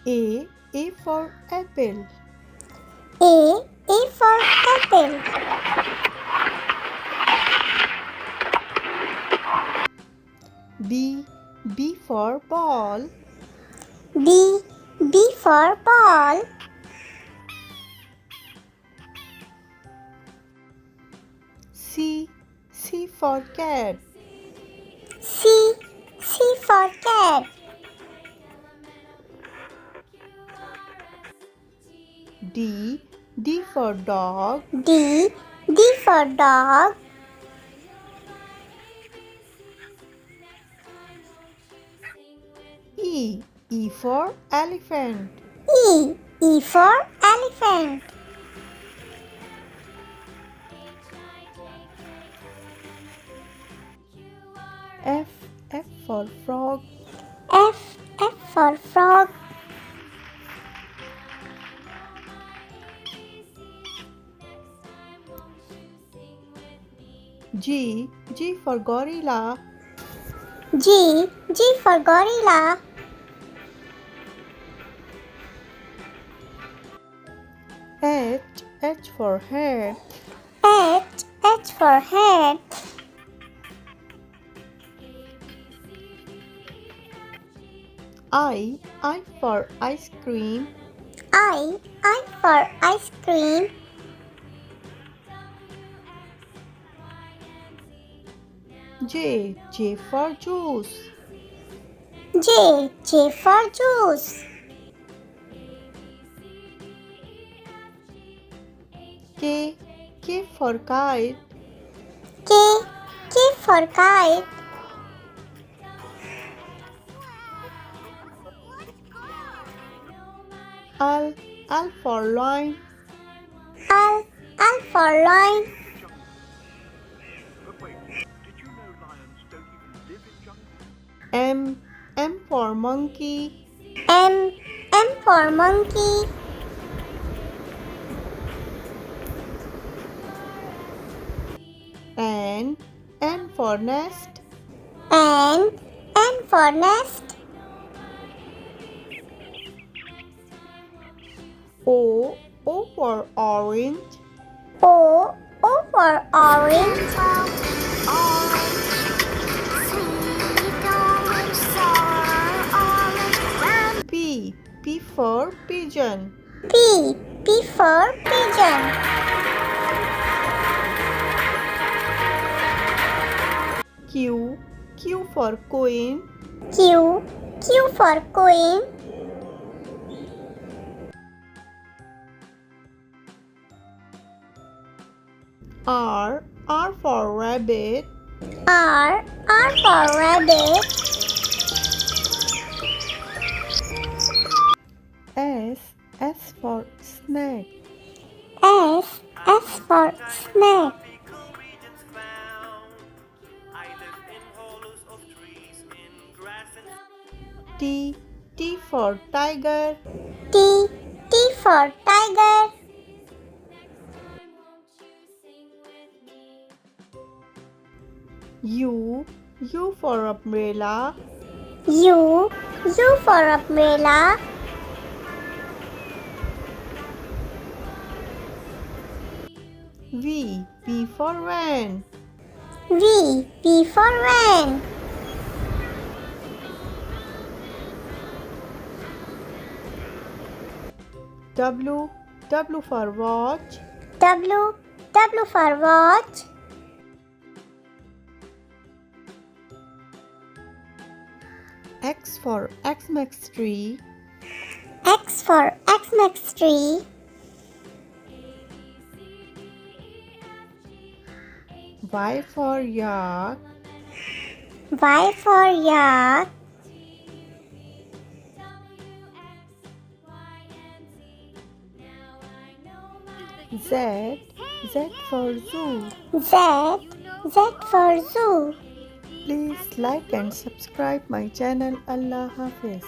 A for apple. A for apple. B for ball. B for ball. C for cat. C for cat. D for dog. D for dog. E for elephant. E for elephant. F for frog. F for frog. G for gorilla. G for gorilla. H for hat. H for hat. I for ice cream. I for ice cream. J for juice. J for juice. K for kite. K for kite. L for lion. L for lion. M for monkey. M for monkey. N for nest. N for nest. O for orange. O for orange. P for pigeon. P for pigeon. Q for queen. Q for queen. R for rabbit. R for rabbit. S for snake. S for snake. T for tiger. T for tiger. U for umbrella. U for umbrella. V for van. V for van. W for watch. W for watch. X for Xmas tree. X for Xmas tree. Y for yak. Y for yak. Z for zoo. Z for zoo. Please like and subscribe my channel. Allah Hafiz.